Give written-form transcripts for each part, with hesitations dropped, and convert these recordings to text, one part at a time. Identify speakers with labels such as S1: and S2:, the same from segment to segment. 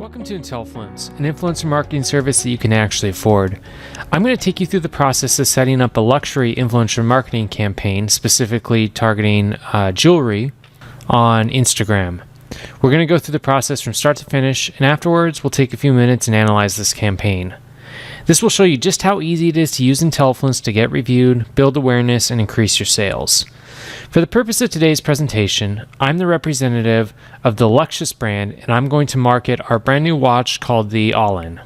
S1: Welcome to Intellifluence, an influencer marketing service that you can actually afford. I'm going to take you through the process of setting up a luxury influencer marketing campaign, specifically targeting jewelry on Instagram. We're going to go through the process from start to finish, and afterwards we'll take a few minutes and analyze this campaign. This will show you just how easy it is to use Intellifluence to get reviewed, build awareness, and increase your sales. For the purpose of today's presentation, I'm the representative of the Luxus brand, and I'm going to market our brand new watch called the All-In.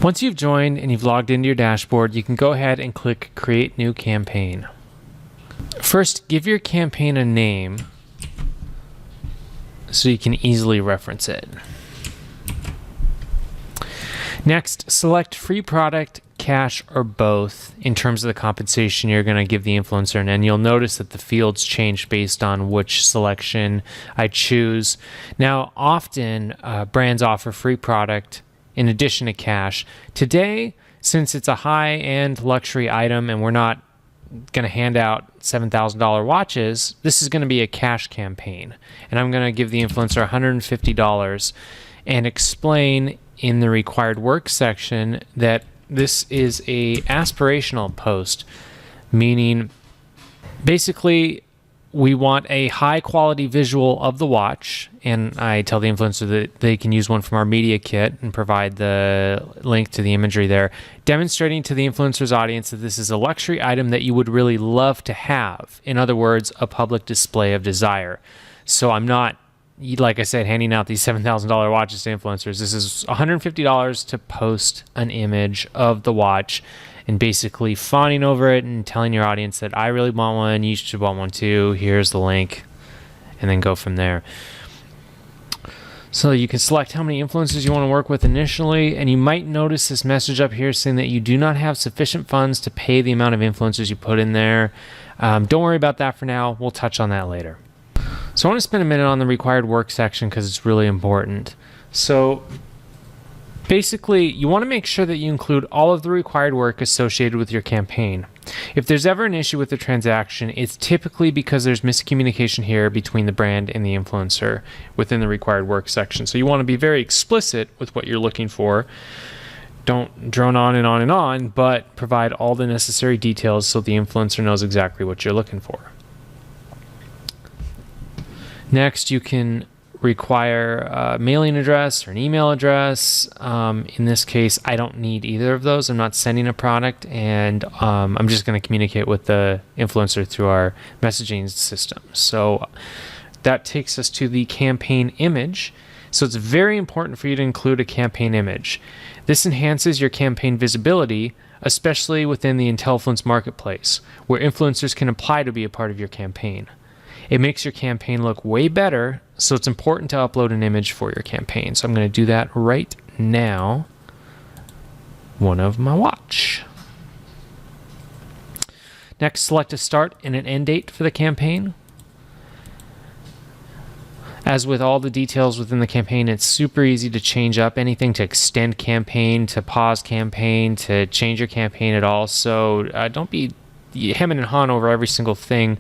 S1: Once you've joined and you've logged into your dashboard, you can go ahead and click Create New Campaign. First, give your campaign a name so you can easily reference it. Next, select free product, cash, or both in terms of the compensation you're going to give the influencer, and then you'll notice that the fields change based on which selection I choose. Now, often brands offer free product in addition to cash. Today, since it's a high-end luxury item and we're not going to hand out $7,000 watches, this is going to be a cash campaign, and I'm going to give the influencer $150 and explain in the required work section that this is a aspirational post, meaning basically we want a high quality visual of the watch, and I tell the influencer that they can use one from our media kit and provide the link to the imagery there, demonstrating to the influencer's audience that this is a luxury item that you would really love to have. In other words, a public display of desire. So I'm not, like I said, handing out these $7,000 watches to influencers. This is $150 to post an image of the watch and basically fawning over it and telling your audience that I really want one, you should want one too, here's the link, and then go from there. So you can select how many influencers you want to work with initially, and you might notice this message up here saying that you do not have sufficient funds to pay the amount of influencers you put in there. Don't worry about that for now. We'll touch on that later. So I want to spend a minute on the required work section because it's really important. So basically, you want to make sure that you include all of the required work associated with your campaign. If there's ever an issue with the transaction, it's typically because there's miscommunication here between the brand and the influencer within the required work section. So you want to be very explicit with what you're looking for. Don't drone on and on and on, but provide all the necessary details so the influencer knows exactly what you're looking for. Next, you can require a mailing address or an email address. In this case, I don't need either of those. I'm not sending a product, and I'm just going to communicate with the influencer through our messaging system. So that takes us to the campaign image. So it's very important for you to include a campaign image. This enhances your campaign visibility, especially within the Intellifluence marketplace, where influencers can apply to be a part of your campaign. It makes your campaign look way better, so it's important to upload an image for your campaign. So I'm going to do that right now. One of my watch. Next, select a start and an end date for the campaign. As with all the details within the campaign, it's super easy to change up anything, to extend campaign, to pause campaign, to change your campaign at all. So don't be hemming and hawing over every single thing.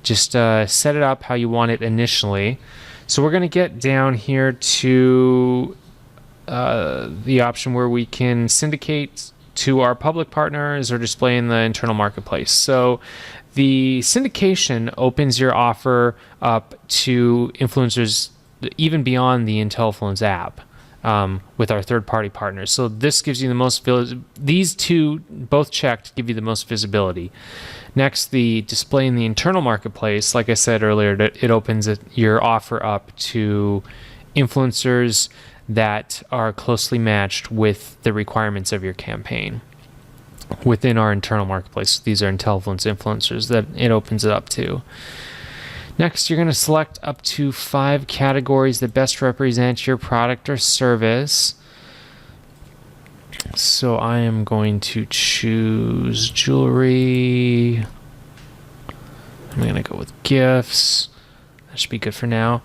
S1: Just set it up how you want it initially. So we're going to get down here to the option where we can syndicate to our public partners or display in the internal marketplace. So the syndication opens your offer up to influencers even beyond the Intellifluence app with our third-party partners. So this gives you the most, these two both checked give you the most visibility. Next, the display in the internal marketplace, like I said earlier, it opens your offer up to influencers that are closely matched with the requirements of your campaign within our internal marketplace. These are Intellifluence influencers that it opens it up to. Next, you're going to select up to 5 categories that best represent your product or service. So I am going to choose jewelry. I'm going to go with gifts. That should be good for now.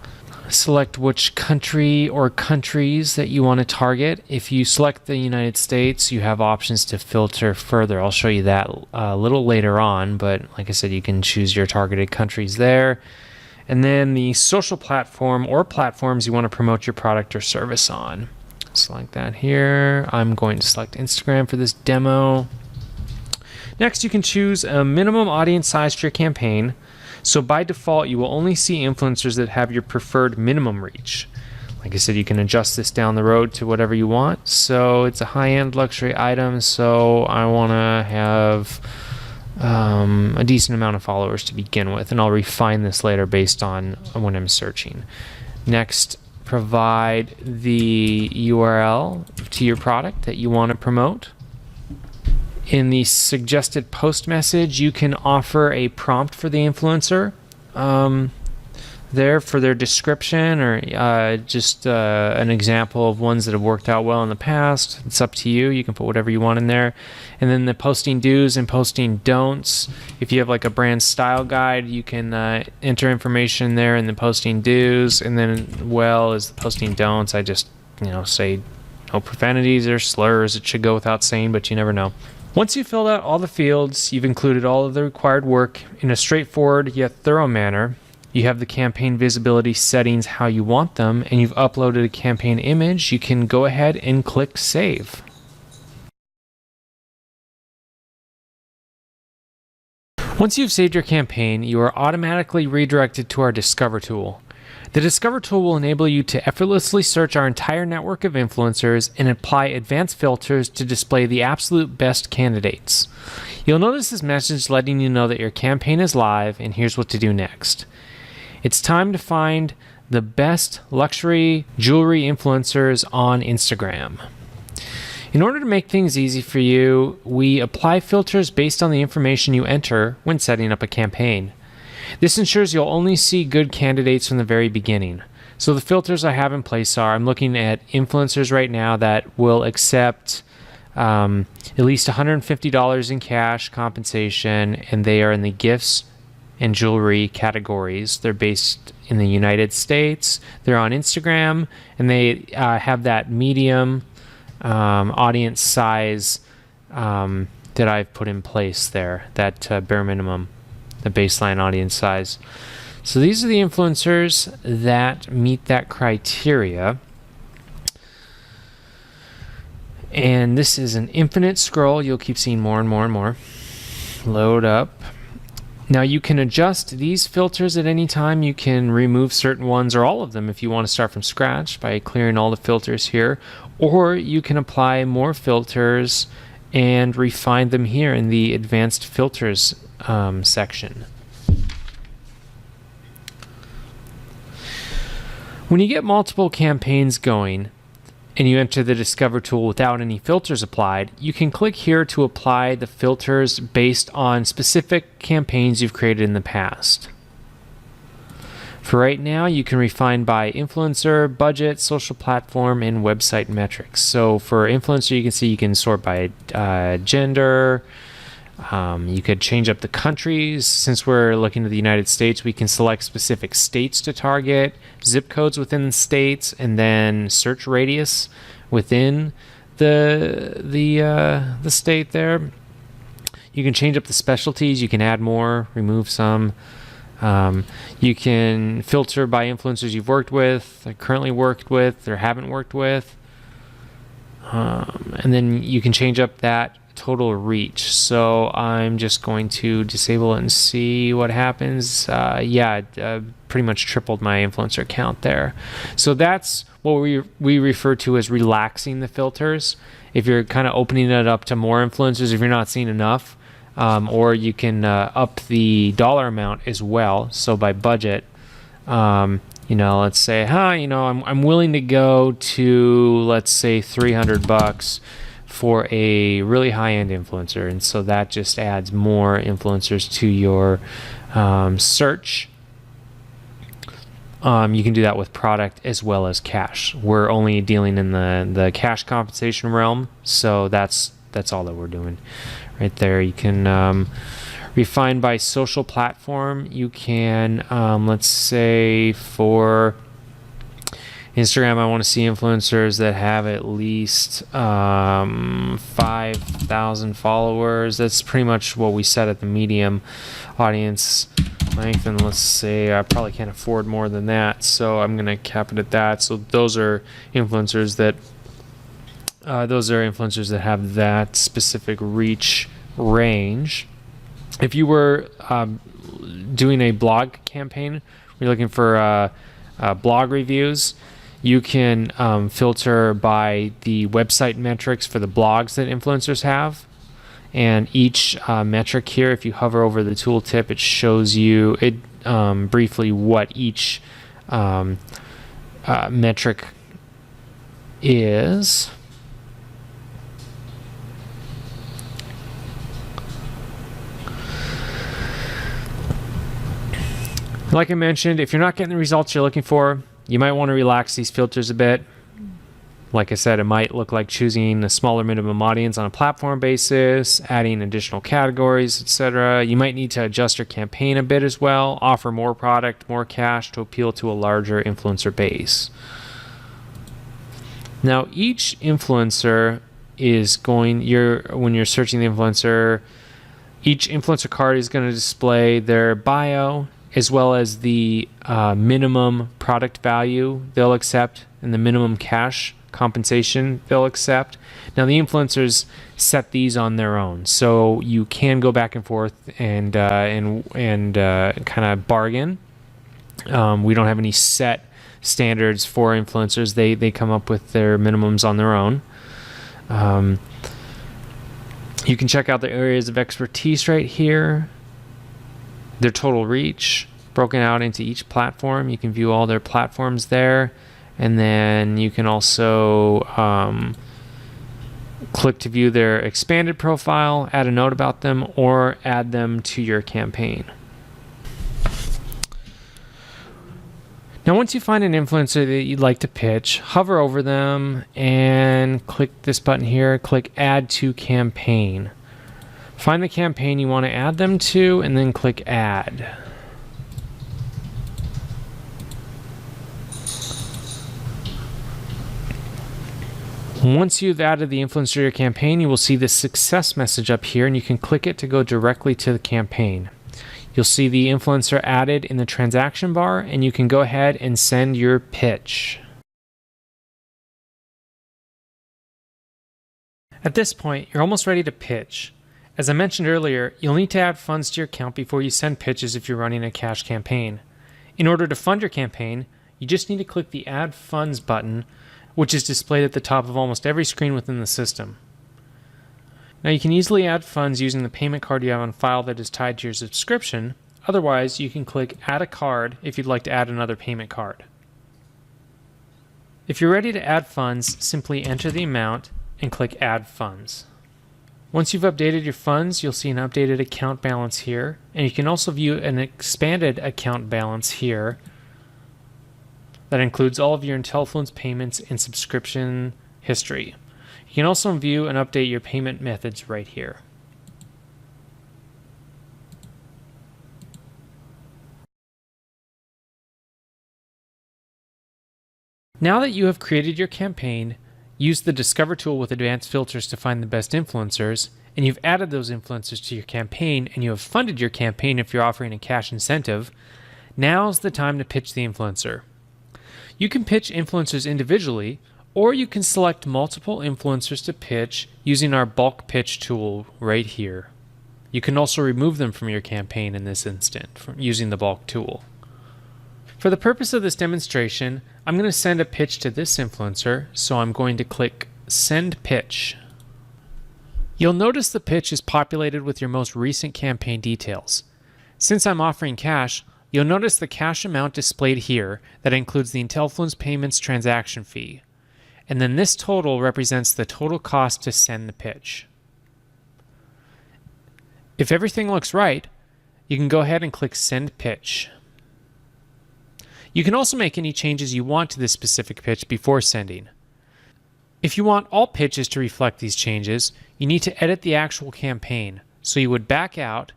S1: Select which country or countries that you want to target. If you select the United States, you have options to filter further. I'll show you that a little later on, but like I said, you can choose your targeted countries there. and then the social platform or platforms you want to promote your product or service on. Select that here. I'm going to select Instagram for this demo. Next, you can choose a minimum audience size for your campaign. So by default, you will only see influencers that have your preferred minimum reach. Like I said, you can adjust this down the road to whatever you want. So it's a high-end luxury item, so I want to have a decent amount of followers to begin with, and I'll refine this later based on when I'm searching. Next, provide the URL to your product that you want to promote. In the suggested post message, you can offer a prompt for the influencer there for their description, or just an example of ones that have worked out well in the past. It's up to you. You can put whatever you want in there. And then the posting do's and posting don'ts. If you have like a brand style guide, you can enter information there in the posting do's, and then well as the posting don'ts, I just say no profanities or slurs. It should go without saying, but you never know. Once you've filled out all the fields, you've included all of the required work in a straightforward yet thorough manner. You have the campaign visibility settings how you want them, and you've uploaded a campaign image, you can go ahead and click Save. Once you've saved your campaign, you are automatically redirected to our Discover tool. The Discover tool will enable you to effortlessly search our entire network of influencers and apply advanced filters to display the absolute best candidates. You'll notice this message letting you know that your campaign is live, and here's what to do next. It's time to find the best luxury jewelry influencers on Instagram. In order to make things easy for you, we apply filters based on the information you enter when setting up a campaign. This ensures you'll only see good candidates from the very beginning. So the filters I have in place are, I'm looking at influencers right now that will accept at least $150 in cash compensation, and they are in the gifts and jewelry categories. They're based in the United States. They're on Instagram, and they have that medium audience size that I've put in place there, that bare minimum, the baseline audience size. So these are the influencers that meet that criteria. And this is an infinite scroll. You'll keep seeing more and more and more. Load up. Now you can adjust these filters at any time. You can remove certain ones or all of them if you want to start from scratch by clearing all the filters here, or you can apply more filters and refine them here in the advanced filters section. When you get multiple campaigns going and you enter the Discover tool without any filters applied, you can click here to apply the filters based on specific campaigns you've created in the past. For right now, you can refine by influencer, budget, social platform, and website metrics. So for influencer, you can see you can sort by gender. You could change up the countries. Since we're looking at the United States, we can select specific states to target, zip codes within the states, and then search radius within the state there. You can change up the specialties. You can add more, remove some. You can filter by influencers you've worked with, currently worked with, or haven't worked with. And then you can change up that total reach. So I'm just going to disable it and see what happens. Pretty much tripled my influencer count there. So that's what we refer to as relaxing the filters. If you're kind of opening it up to more influencers, if you're not seeing enough, or you can up the dollar amount as well. So by budget, let's say, I'm willing to go to, let's say, $300 for a really high-end influencer, and so that just adds more influencers to your search. You can do that with product as well as cash. We're only dealing in the cash compensation realm, so that's all that we're doing right there. You can refine by social platform. You can, let's say for Instagram, I want to see influencers that have at least 5,000 followers. That's pretty much what we set at the medium audience length, and let's say I probably can't afford more than that, so I'm going to cap it at that. So those are influencers that have that specific reach range. If you were doing a blog campaign, you're looking for blog reviews, you can filter by the website metrics for the blogs that influencers have. And each metric here, if you hover over the tooltip, it shows you briefly what each metric is. Like I mentioned, if you're not getting the results you're looking for, you might want to relax these filters a bit. Like I said, it might look like choosing a smaller minimum audience on a platform basis, adding additional categories, etc. You might need to adjust your campaign a bit as well, offer more product, more cash to appeal to a larger influencer base. Now, each influencer is when you're searching the influencer, each influencer card is going to display their bio, as well as the minimum product value they'll accept and the minimum cash compensation they'll accept. Now, the influencers set these on their own, so you can go back and forth and kind of bargain. We don't have any set standards for influencers. They come up with their minimums on their own. You can check out the areas of expertise right here. Their total reach broken out into each platform. You can view all their platforms there, and then you can also click to view their expanded profile, add a note about them, or add them to your campaign. Now, once you find an influencer that you'd like to pitch, hover over them and click this button here, click Add to Campaign. Find the campaign you want to add them to, and then click Add. Once you've added the influencer to your campaign, you will see this success message up here, and you can click it to go directly to the campaign. You'll see the influencer added in the transaction bar, and you can go ahead and send your pitch. At this point, you're almost ready to pitch. As I mentioned earlier, you'll need to add funds to your account before you send pitches if you're running a cash campaign. In order to fund your campaign, you just need to click the Add Funds button, which is displayed at the top of almost every screen within the system. Now, you can easily add funds using the payment card you have on file that is tied to your subscription. Otherwise, you can click Add a Card if you'd like to add another payment card. If you're ready to add funds, simply enter the amount and click Add Funds. Once you've updated your funds, you'll see an updated account balance here, and you can also view an expanded account balance here that includes all of your IntelliFluence payments and subscription history. You can also view and update your payment methods right here. Now that you have created your campaign, use the Discover tool with advanced filters to find the best influencers, and you've added those influencers to your campaign, and you have funded your campaign if you're offering a cash incentive, now's the time to pitch the influencer. You can pitch influencers individually, or you can select multiple influencers to pitch using our bulk pitch tool right here. You can also remove them from your campaign in this instant using the bulk tool. For the purpose of this demonstration, I'm going to send a pitch to this influencer, so I'm going to click Send Pitch. You'll notice the pitch is populated with your most recent campaign details. Since I'm offering cash, you'll notice the cash amount displayed here that includes the IntelliFluence Payments transaction fee. And then this total represents the total cost to send the pitch. If everything looks right, you can go ahead and click Send Pitch. You can also make any changes you want to this specific pitch before sending. If you want all pitches to reflect these changes, you need to edit the actual campaign. So you would back out,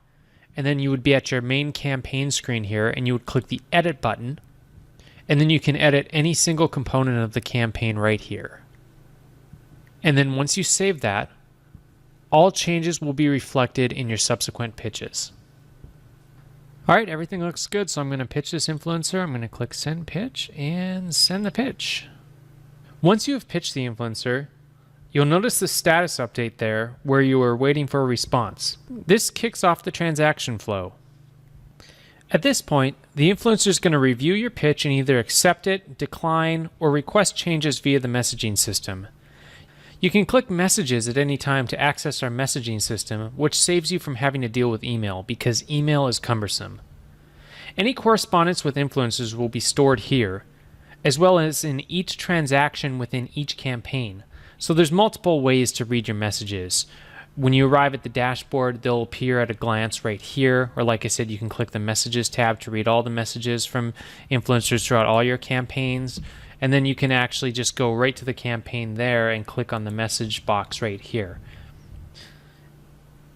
S1: and then you would be at your main campaign screen here, and you would click the Edit button, and then you can edit any single component of the campaign right here. And then once you save that, all changes will be reflected in your subsequent pitches. All right, everything looks good, so I'm going to pitch this influencer. I'm going to click send pitch and send the pitch. Once you have pitched the influencer, you'll notice the status update there where you are waiting for a response. This kicks off the transaction flow. At this point, the influencer is going to review your pitch and either accept it, decline, or request changes via the messaging system. You can click messages at any time to access our messaging system, which saves you from having to deal with email because email is cumbersome. Any correspondence with influencers will be stored here, as well as in each transaction within each campaign. So there's multiple ways to read your messages. When you arrive at the dashboard, they'll appear at a glance right here, or like I said, you can click the messages tab to read all the messages from influencers throughout all your campaigns. And then you can actually just go right to the campaign there and click on the message box right here.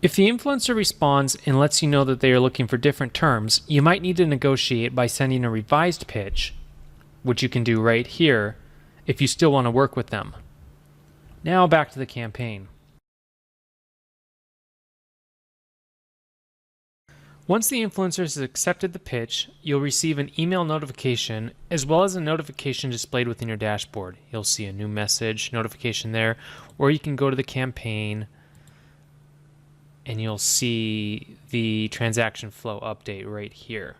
S1: If the influencer responds and lets you know that they are looking for different terms, you might need to negotiate by sending a revised pitch, which you can do right here if you still want to work with them. Now back to the campaign. Once the influencer has accepted the pitch, you'll receive an email notification as well as a notification displayed within your dashboard. You'll see a new message notification there, or you can go to the campaign and you'll see the transaction flow update right here.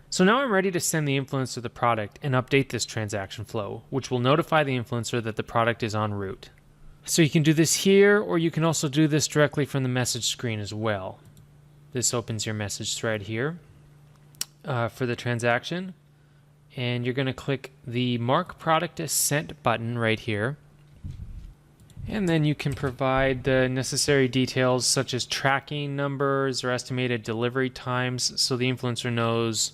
S1: So now I'm ready to send the influencer the product and update this transaction flow, which will notify the influencer that the product is en route. So you can do this here, or you can also do this directly from the message screen as well. This opens your message thread here for the transaction, and you're going to click the Mark Product as Sent button right here, and then you can provide the necessary details such as tracking numbers or estimated delivery times so the influencer knows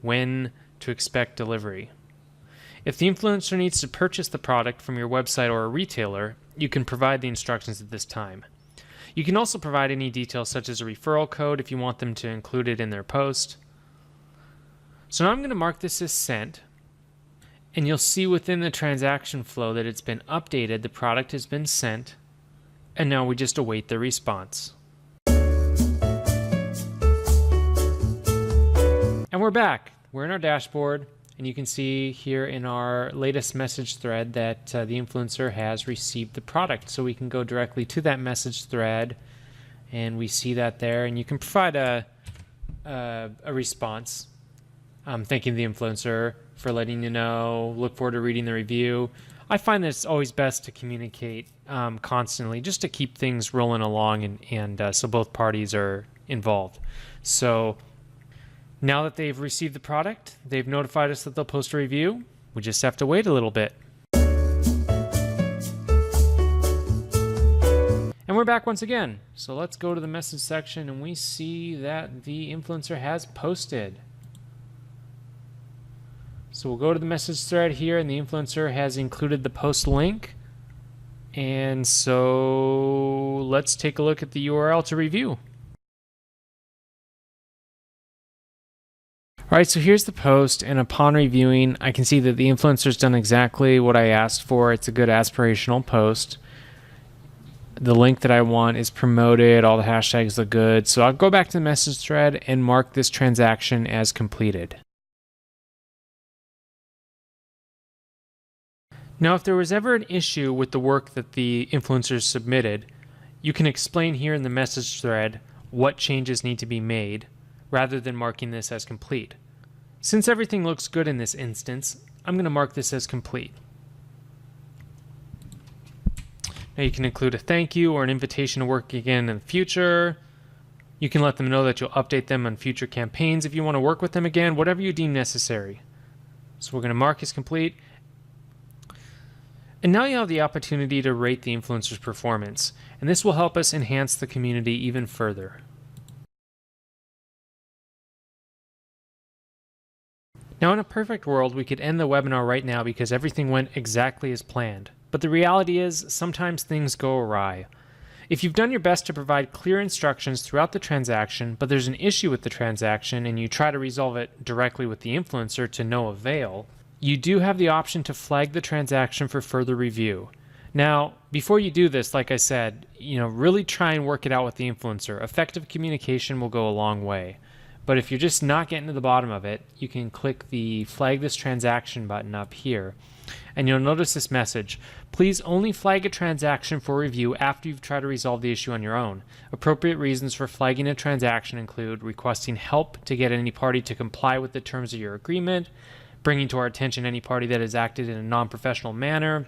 S1: when to expect delivery. If the influencer needs to purchase the product from your website or a retailer, you can provide the instructions at this time. You can also provide any details such as a referral code if you want them to include it in their post. So now I'm going to mark this as sent, and you'll see within the transaction flow that it's been updated, the product has been sent, and now we just await the response. And we're back. We're in our dashboard, and you can see here in our latest message thread that the influencer has received the product. So we can go directly to that message thread, and we see that there. And you can provide a response thanking the influencer for letting you know. Look forward to reading the review. I find that it's always best to communicate constantly just to keep things rolling along and so both parties are involved. So now that they've received the product, they've notified us that they'll post a review. We just have to wait a little bit. And we're back once again. So let's go to the message section and we see that the influencer has posted. So we'll go to the message thread here and the influencer has included the post link. And so let's take a look at the URL to review. All right, so here's the post, and upon reviewing, I can see that the influencer's done exactly what I asked for. It's a good aspirational post. The link that I want is promoted, all the hashtags look good. So I'll go back to the message thread and mark this transaction as completed. Now, if there was ever an issue with the work that the influencers submitted, you can explain here in the message thread what changes need to be made, rather than marking this as complete. Since everything looks good in this instance, I'm going to mark this as complete. Now you can include a thank you or an invitation to work again in the future. You can let them know that you'll update them on future campaigns if you want to work with them again, whatever you deem necessary. So we're going to mark as complete. And now you have the opportunity to rate the influencer's performance, and this will help us enhance the community even further. Now, in a perfect world, we could end the webinar right now because everything went exactly as planned. But the reality is, sometimes things go awry. If you've done your best to provide clear instructions throughout the transaction, but there's an issue with the transaction and you try to resolve it directly with the influencer to no avail, you do have the option to flag the transaction for further review. Now, before you do this, like I said, really try and work it out with the influencer. Effective communication will go a long way. But if you're just not getting to the bottom of it, you can click the flag this transaction button up here. And you'll notice this message. Please only flag a transaction for review after you've tried to resolve the issue on your own. Appropriate reasons for flagging a transaction include requesting help to get any party to comply with the terms of your agreement, bringing to our attention any party that has acted in a non-professional manner,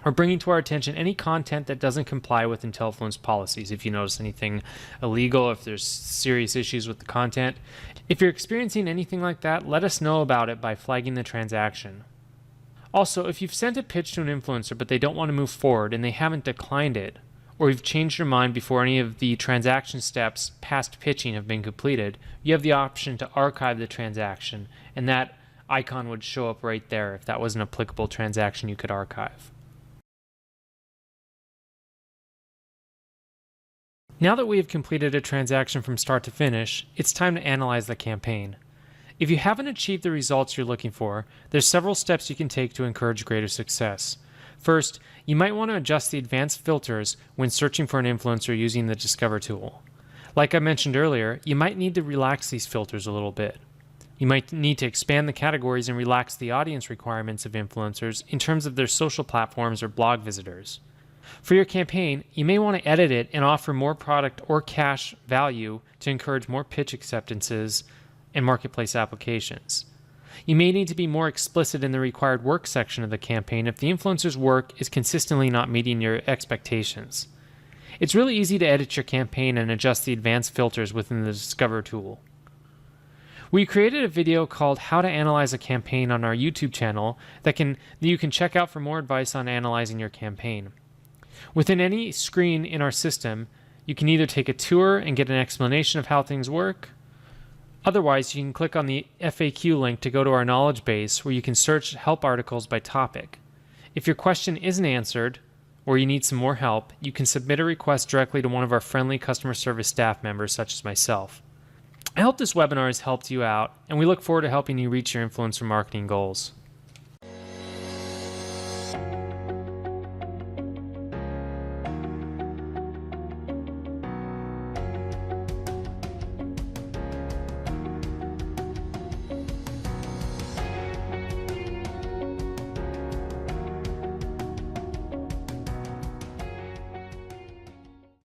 S1: or bringing to our attention any content that doesn't comply with Intellifluence policies. If you notice anything illegal, if there's serious issues with the content. If you're experiencing anything like that, let us know about it by flagging the transaction. Also, if you've sent a pitch to an influencer but they don't want to move forward and they haven't declined it, or you've changed your mind before any of the transaction steps past pitching have been completed, you have the option to archive the transaction, and that icon would show up right there if that was an applicable transaction you could archive. Now that we have completed a transaction from start to finish, it's time to analyze the campaign. If you haven't achieved the results you're looking for, there's several steps you can take to encourage greater success. First, you might want to adjust the advanced filters when searching for an influencer using the Discover tool. Like I mentioned earlier, you might need to relax these filters a little bit. You might need to expand the categories and relax the audience requirements of influencers in terms of their social platforms or blog visitors. For your campaign, you may want to edit it and offer more product or cash value to encourage more pitch acceptances and marketplace applications. You may need to be more explicit in the required work section of the campaign if the influencer's work is consistently not meeting your expectations. It's really easy to edit your campaign and adjust the advanced filters within the Discover tool. We created a video called How to Analyze a Campaign on our YouTube channel that you can check out for more advice on analyzing your campaign. Within any screen in our system, you can either take a tour and get an explanation of how things work. Otherwise, you can click on the FAQ link to go to our knowledge base where you can search help articles by topic. If your question isn't answered or you need some more help, you can submit a request directly to one of our friendly customer service staff members such as myself. I hope this webinar has helped you out, and we look forward to helping you reach your influencer marketing goals.